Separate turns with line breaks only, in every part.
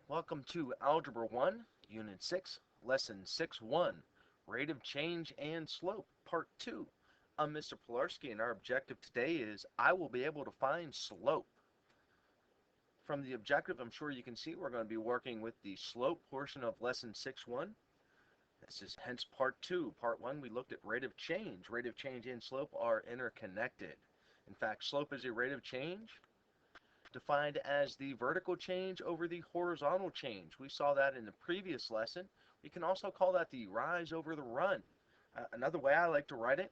Welcome to Algebra 1, Unit 6, Lesson 6-1, Rate of Change and Slope, Part 2. I'm Mr. Pilarski, and our objective today is I will be able to find slope. From the objective, I'm sure you can see we're going to be working with the slope portion of Lesson 6-1. This is hence Part 2. Part 1, we looked at rate of change. Rate of change and slope are interconnected. In fact, slope is a rate of change defined as the vertical change over the horizontal change. We saw that in the previous lesson. We can also call that the rise over the run. Another way I like to write it,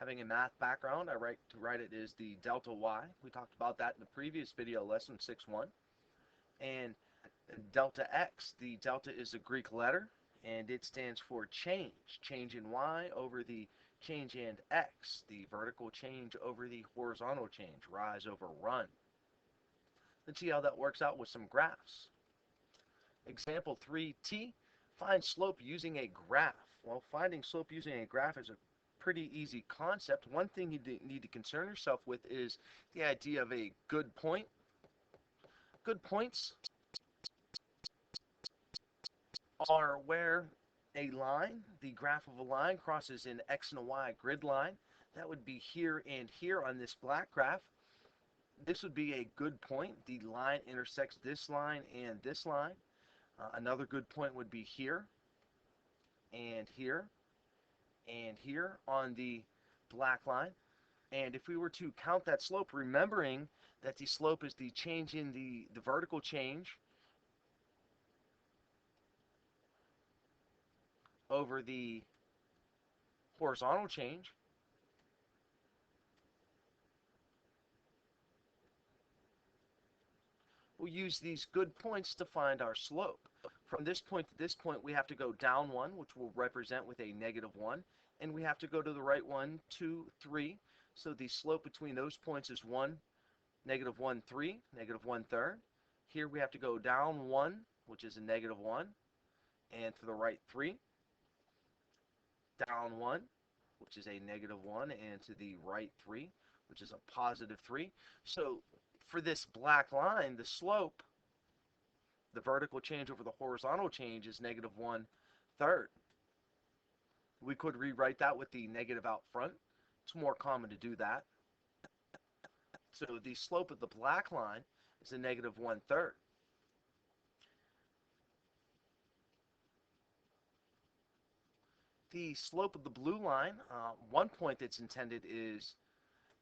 having a math background, I like to write it as the delta y. We talked about that in the previous video, lesson 6-1. And delta x, the delta is a Greek letter, and it stands for change. Change in y over the change in x, the vertical change over the horizontal change, rise over run. Let's see how that works out with some graphs. Example 3t, find slope using a graph. Well, finding slope using a graph is a pretty easy concept. One thing you need to concern yourself with is the idea of a good point. Good points are where a line, the graph of a line, crosses an x and a y grid line. That would be here and here on this black graph. This would be a good point. The line intersects this line and this line. Another good point would be here and here and here on the black line. And if we were to count that slope, remembering that the slope is the change in the vertical change over the horizontal change, we'll use these good points to find our slope. From this point to this point, we have to go down 1, which we'll represent with a -1, and we have to go to the right 1, 2, 3. So the slope between those points is 1, -1, 3, -1/3. Here we have to go down 1, which is a -1, and to the right 3. Down 1, which is a -1, and to the right 3, which is a +3. So for this black line, the slope, the vertical change over the horizontal change, is -1/3. We could rewrite that with the negative out front. It's more common to do that. So the slope of the black line is a -1/3. The slope of the blue line, one point that's intended is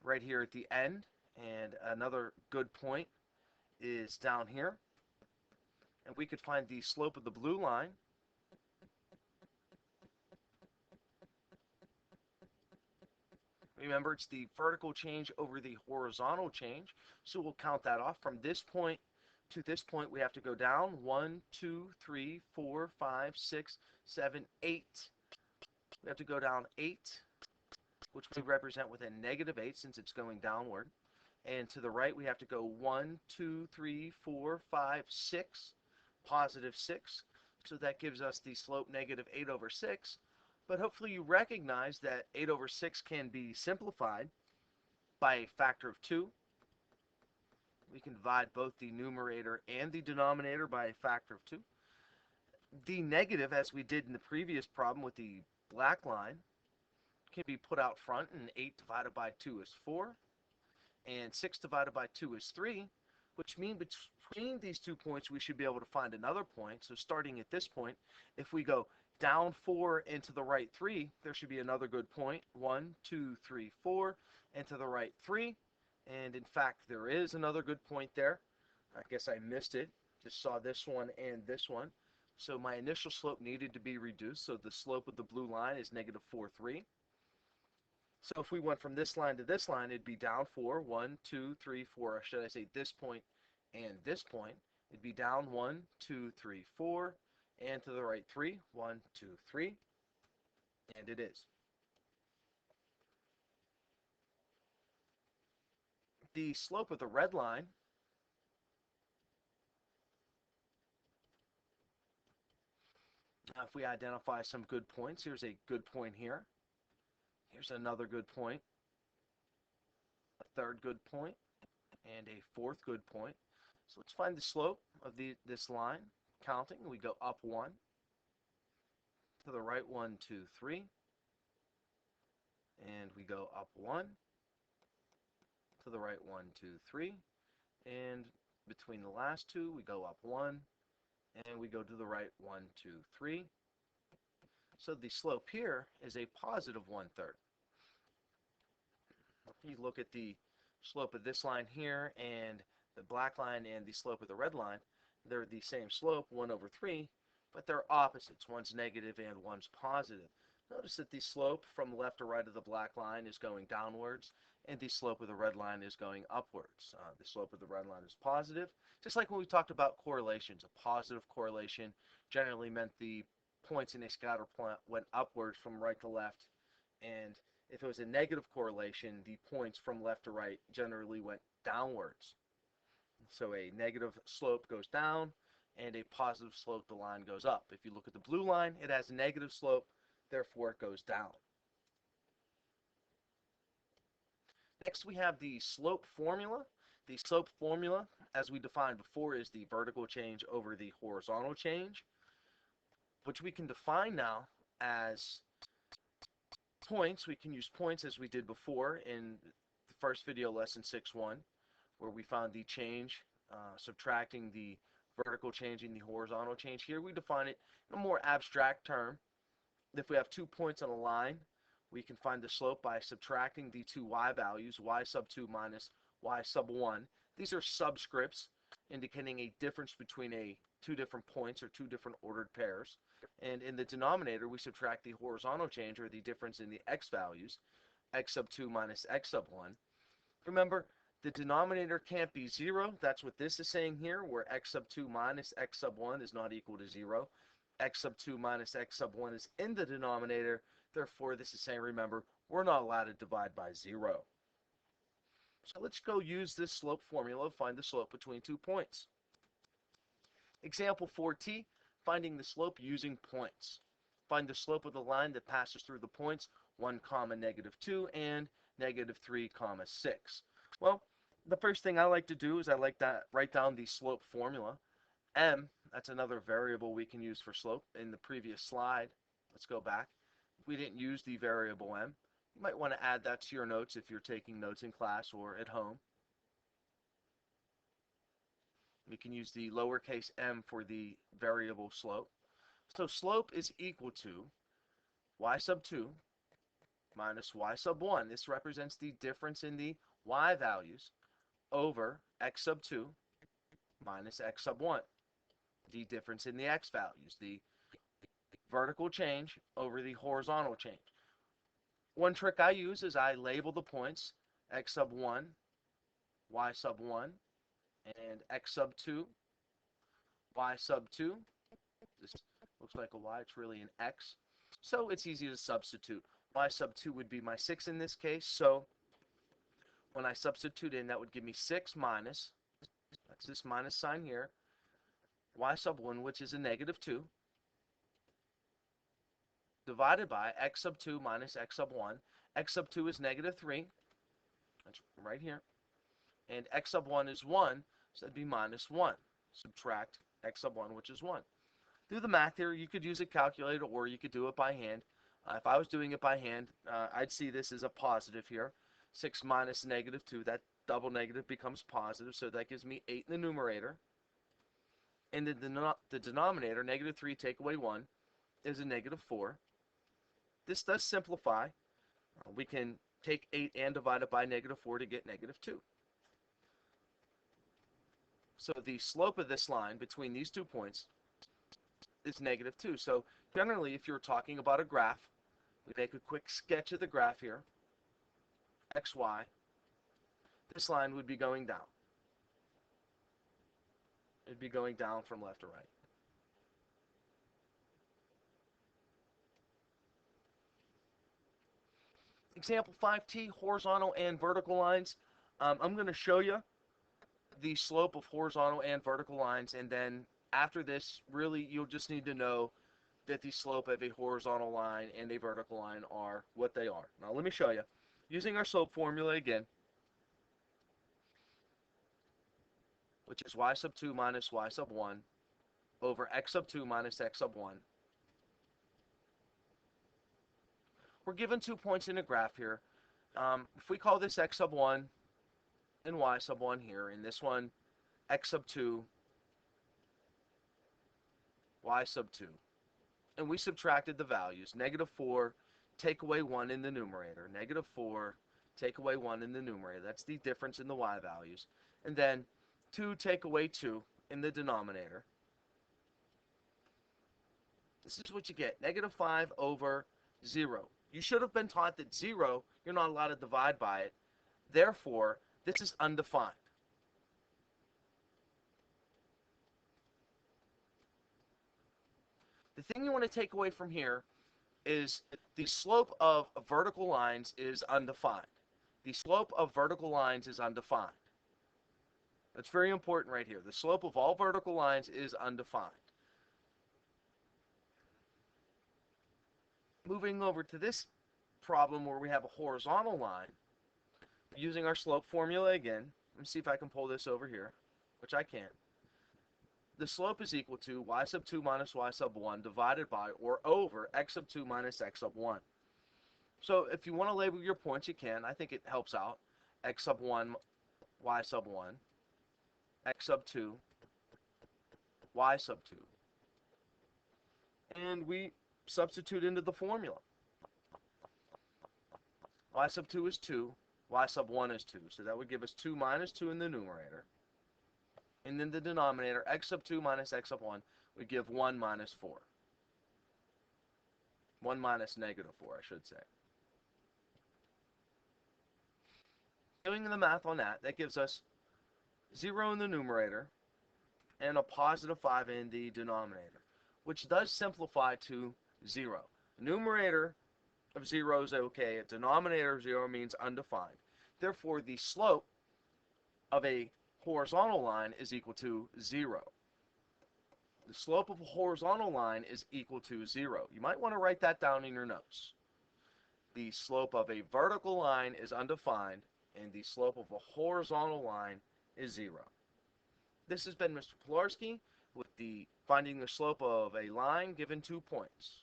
right here at the end, and another good point is down here. And we could find the slope of the blue line Remember, it's the vertical change over the horizontal change. So we'll count that off. From this point to this point, we have to go down 1, 2, 3, 4, 5, 6, 7, 8. We have to go down 8, which we represent with a -8 since it's going downward. And to the right, we have to go 1, 2, 3, 4, 5, 6, +6. So that gives us the slope -8/6. But hopefully you recognize that 8/6 can be simplified by a factor of 2. We can divide both the numerator and the denominator by a factor of 2. The negative, as we did in the previous problem with the black line, can be put out front, and 8 divided by 2 is 4, and 6 divided by 2 is 3, which means between these 2 points we should be able to find another point. So starting at this point, if we go down 4 and to the right 3, there should be another good point. 1, 2, 3, 4, and to the right 3. And in fact, there is another good point there. I guess I missed it. Just saw this one and this one. So my initial slope needed to be reduced. So the slope of the blue line is -4, 3. So if we went from this line to this line, it'd be down 4, 1, 2, 3, 4. Or should I say this point and this point? It'd be down 1, 2, 3, 4. And to the right 3, 1, 2, 3, and it is. The slope of the red line if we identify some good points, here's a good point here. Here's another good point, a third good point, and a fourth good point. So let's find the slope of this line. Counting, we go up 1, to the right 1, 2, 3, and we go up 1, to the right 1, 2, 3, and between the last two, we go up 1, and we go to the right 1, 2, 3. So the slope here is a positive 1/3. If you look at the slope of this line here and the black line and the slope of the red line, they're the same slope, 1/3, but they're opposites. One's negative and one's positive. Notice that the slope from left to right of the black line is going downwards, and the slope of the red line is going upwards. The slope of the red line is positive. Just like when we talked about correlations, a positive correlation generally meant the points in a scatter plot went upwards from right to left, and if it was a negative correlation, the points from left to right generally went downwards. So a negative slope goes down, and a positive slope, the line goes up. If you look at the blue line, it has a negative slope, therefore it goes down. Next, we have the slope formula. The slope formula, as we defined before, is the vertical change over the horizontal change, which we can define now as points. We can use points as we did before in the first video, lesson 6.1, where we found the change, subtracting the vertical change and the horizontal change. Here we define it in a more abstract term. If we have 2 points on a line, we can find the slope by subtracting the two y values, y sub 2 minus y sub 1. These are subscripts indicating a difference between two different points or two different ordered pairs. And in the denominator, we subtract the horizontal change, or the difference in the x values, x sub 2 minus x sub 1. Remember, the denominator can't be 0. That's what this is saying here, where x sub 2 minus x sub 1 is not equal to 0. X sub 2 minus x sub 1 is in the denominator. Therefore, this is saying, remember, we're not allowed to divide by 0. So let's go use this slope formula to find the slope between 2 points. Example 4t, finding the slope using points. Find the slope of the line that passes through the points 1, -2 and -3, 6. Well, the first thing I like to do is I like to write down the slope formula. M, that's another variable we can use for slope. In the previous slide, let's go back. We didn't use the variable m. You might want to add that to your notes if you're taking notes in class or at home. We can use the lowercase m for the variable slope. So slope is equal to y sub 2 minus y sub 1. This represents the difference in the y values over x sub 2 minus x sub 1. The difference in the x values, the vertical change over the horizontal change. One trick I use is I label the points x sub 1, y sub 1, and x sub 2, y sub 2. This looks like a y, it's really an x. So it's easy to substitute. Y sub 2 would be my 6 in this case, so when I substitute in, that would give me 6 minus, that's this minus sign here, y sub 1, which is a -2, divided by x sub 2 minus x sub 1. X sub 2 is -3. That's right here. And x sub 1 is 1, so that'd be -1. Subtract x sub 1, which is 1. Do the math here. You could use a calculator or you could do it by hand. If I was doing it by hand, I'd see this as a positive here. 6 minus -2, that double negative becomes positive, so that gives me 8 in the numerator. In the denominator, -3 take away 1 is a -4. This does simplify. We can take 8 and divide it by -4 to get -2. So the slope of this line between these 2 points is -2. So generally, if you're talking about a graph, we make a quick sketch of the graph here. XY. This line would be going down. It'd be going down from left to right. Example 5t, horizontal and vertical lines. I'm going to show you the slope of horizontal and vertical lines, and then after this, really, you'll just need to know that the slope of a horizontal line and a vertical line are what they are. Now, let me show you. Using our slope formula again, which is y sub 2 minus y sub 1 over x sub 2 minus x sub 1. We're given 2 points in a graph here. If we call this x sub 1 and y sub 1 here, and this one x sub 2, y sub 2, and we subtracted the values, negative 4, take away 1 in the numerator, negative 4, take away 1 in the numerator, that's the difference in the y values, and then 2 take away 2 in the denominator. This is what you get, negative 5 over 0. You should have been taught that 0, you're not allowed to divide by it. Therefore, this is undefined. The thing you want to take away from here is the slope of vertical lines is undefined. The slope of vertical lines is undefined. That's very important right here. The slope of all vertical lines is undefined. Moving over to this problem where we have a horizontal line, using our slope formula again, let me see if I can pull this over here, which I can't. The slope is equal to y sub 2 minus y sub 1 divided by or over x sub 2 minus x sub 1. So if you want to label your points, you can. I think it helps out. X sub 1, y sub 1, x sub 2, y sub 2. And we substitute into the formula. Y sub 2 is 2, y sub 1 is 2. So that would give us 2 minus 2 in the numerator. And then the denominator, x sub 2 minus x sub 1, would give 1 minus 4. 1 minus negative 4, I should say. Doing the math on that, that gives us 0 in the numerator and a positive 5 in the denominator, which does simplify to 0. Numerator of 0 is okay. A denominator of 0 means undefined. Therefore, the slope of a horizontal line is equal to 0. The slope of a horizontal line is equal to 0. You might want to write that down in your notes. The slope of a vertical line is undefined, and the slope of a horizontal line is 0. This has been Mr. Pilarski with the finding the slope of a line given 2 points.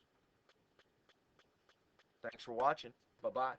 Thanks for watching. Bye-bye.